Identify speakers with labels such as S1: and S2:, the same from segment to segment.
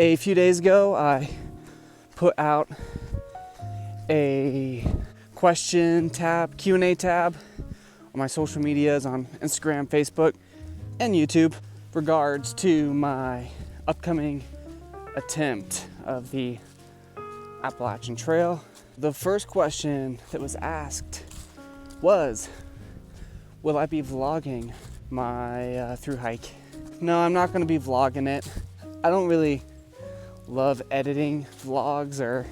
S1: A few days ago, I put out a question tab, Q&A tab on my social medias on Instagram, Facebook, and YouTube regards to my upcoming attempt of the Appalachian Trail. The first question that was asked was, will I be vlogging my through hike? No, I'm not going to be vlogging it. I don't really love editing vlogs, or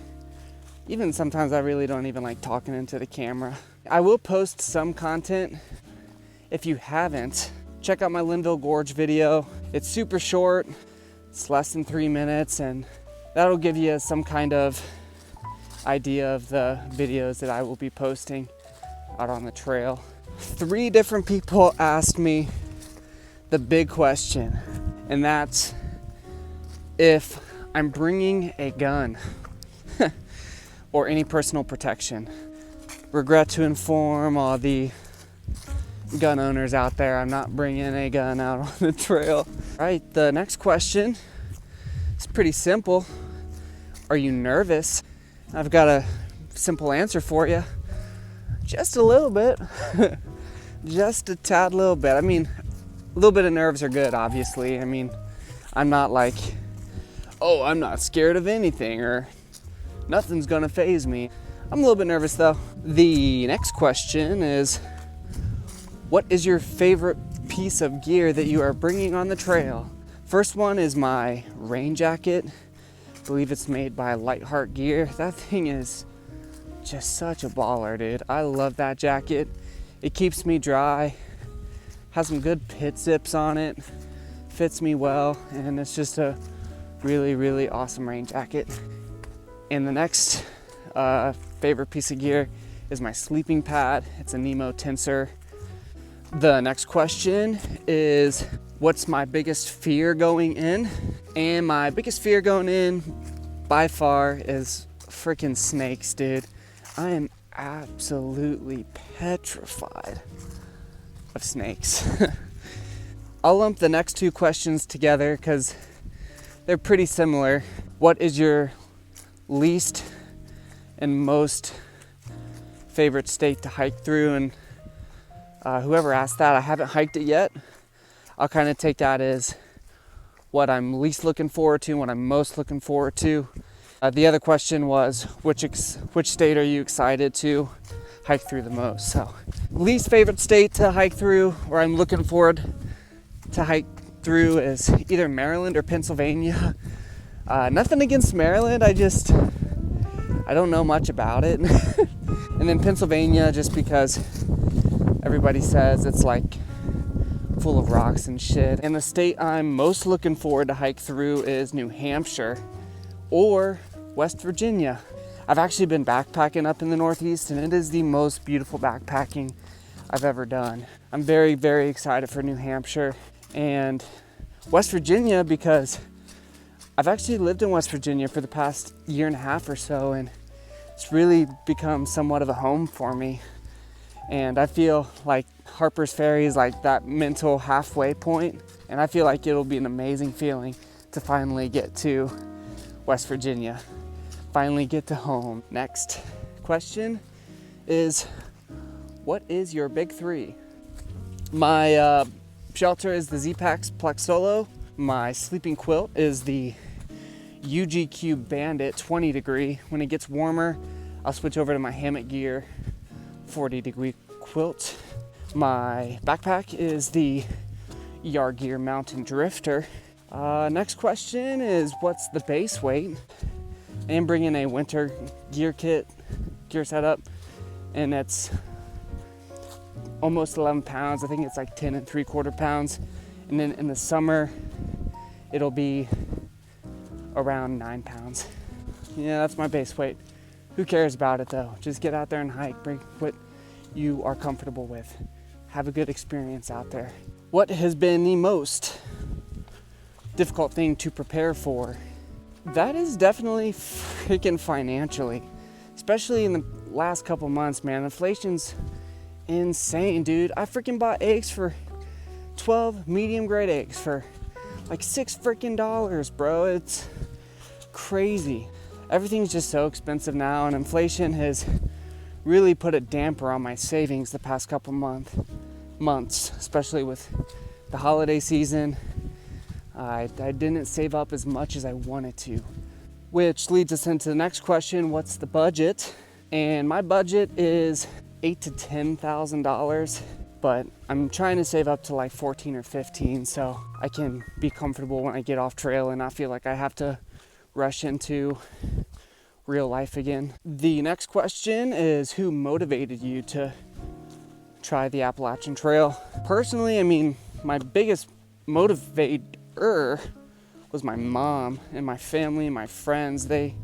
S1: even sometimes I really don't even like talking into the camera. I will post some content. If you haven't, check out my Linville Gorge video. It's super short. It's less than 3 minutes, and that'll give you some kind of idea of the videos that I will be posting out on the trail. 3 different people asked me the big question, and that's if I'm bringing a gun or any personal protection. Regret to inform all the gun owners out there, I'm not bringing a gun out on the trail. All right, the next question is pretty simple. Are you nervous? I've got a simple answer for you. Just a little bit. Just a tad little bit. I mean, a little bit of nerves are good, obviously. I mean, I'm not like, oh, I'm not scared of anything, or nothing's gonna faze me. I'm a little bit nervous though. The next question is, what is your favorite piece of gear that you are bringing on the trail? First one is my rain jacket. I believe it's made by Lightheart Gear. That thing is just such a baller, dude. I love that jacket. It keeps me dry, has some good pit zips on it, fits me well, and it's just a really, really awesome rain jacket. And the next favorite piece of gear is my sleeping pad. It's a Nemo Tensor. The next question is, what's my biggest fear going in? And my biggest fear going in by far is freaking snakes, dude. I am absolutely petrified of snakes. I'll lump the next 2 questions together because they're pretty similar. What is your least and most favorite state to hike through? And whoever asked that, I haven't hiked it yet. I'll kind of take that as what I'm least looking forward to, what I'm most looking forward to. The other question was, which state are you excited to hike through the most? So, least favorite state to hike through, or I'm looking forward to hike through, is either Maryland or Pennsylvania. Nothing against Maryland, I don't know much about it. And then Pennsylvania, just because everybody says it's like full of rocks and shit. And the state I'm most looking forward to hike through is New Hampshire or West Virginia. I've actually been backpacking up in the Northeast, and it is the most beautiful backpacking I've ever done. I'm very, very excited for New Hampshire and West Virginia because I've actually lived in West Virginia for the past 1.5 years or so, and it's really become somewhat of a home for me. And I feel like Harper's Ferry is like that mental halfway point, and I feel like it'll be an amazing feeling to finally get to West Virginia, finally get to home. Next question is, what is your big 3? My shelter is the Z-Pax Plex Solo. My sleeping quilt is the UGQ Bandit 20 degree. When it gets warmer, I'll switch over to my hammock gear 40 degree quilt. My backpack is the Yard Gear Mountain Drifter. Next question is, what's the base weight? I am bringing a winter gear setup, and it's almost 11 pounds. I think it's like 10 3/4 pounds. And then in the summer, it'll be around 9 pounds. Yeah, that's my base weight. Who cares about it though? Just get out there and hike, bring what you are comfortable with. Have a good experience out there. What has been the most difficult thing to prepare for? That is definitely freaking financially, especially in the last couple months, man. Inflation's insane, dude. I freaking bought eggs for 12 medium grade eggs for like $6 freaking, bro. It's crazy. Everything's just so expensive now, and inflation has really put a damper on my savings the past couple months, especially with the holiday season. I didn't save up as much as I wanted to, which leads us into the next question. What's the budget? And my budget is $8,000 to $10,000, but I'm trying to save up to like 14 or 15 so I can be comfortable when I get off trail and not feel like I have to rush into real life again. The next question is, who motivated you to try the Appalachian Trail? Personally, I mean, my biggest motivator was my mom and my family and my friends. They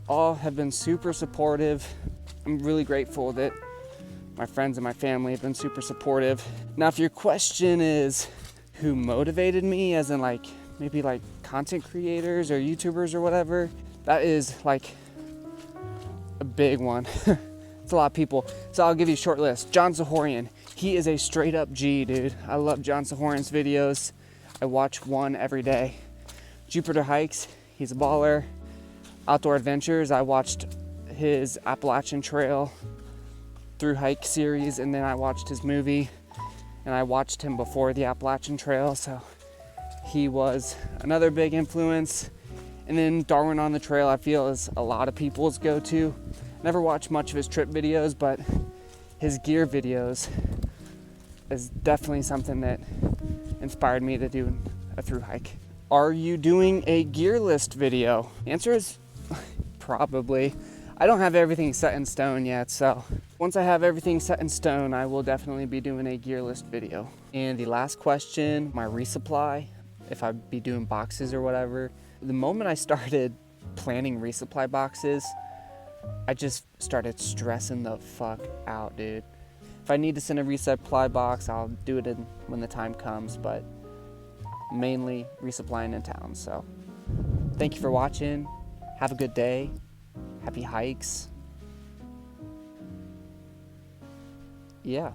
S1: all have been super supportive. I'm really grateful that my friends and my family have been super supportive. Now, if your question is who motivated me, as in like maybe like content creators or YouTubers or whatever, that is like a big one. It's a lot of people. So I'll give you a short list. John Zahorian. He is a straight up G, dude. I love John Zahorian's videos. I watch one every day. Jupiter Hikes. He's a baller. Outdoor Adventures. I watched his Appalachian Trail Thru-Hike series, and then I watched his movie, and I watched him before the Appalachian Trail, so he was another big influence. And then Darwin on the Trail, I feel, is a lot of people's go-to. Never watched much of his trip videos, but his gear videos is definitely something that inspired me to do a thru hike. Are you doing a gear list video? The answer is probably. I don't have everything set in stone yet, so once I have everything set in stone, I will definitely be doing a gear list video. And the last question, my resupply, if I'd be doing boxes or whatever. The moment I started planning resupply boxes, I just started stressing the fuck out, dude. If I need to send a resupply box, I'll do it when the time comes, but mainly resupplying in town. So thank you for watching. Have a good day. Happy hikes. Yeah.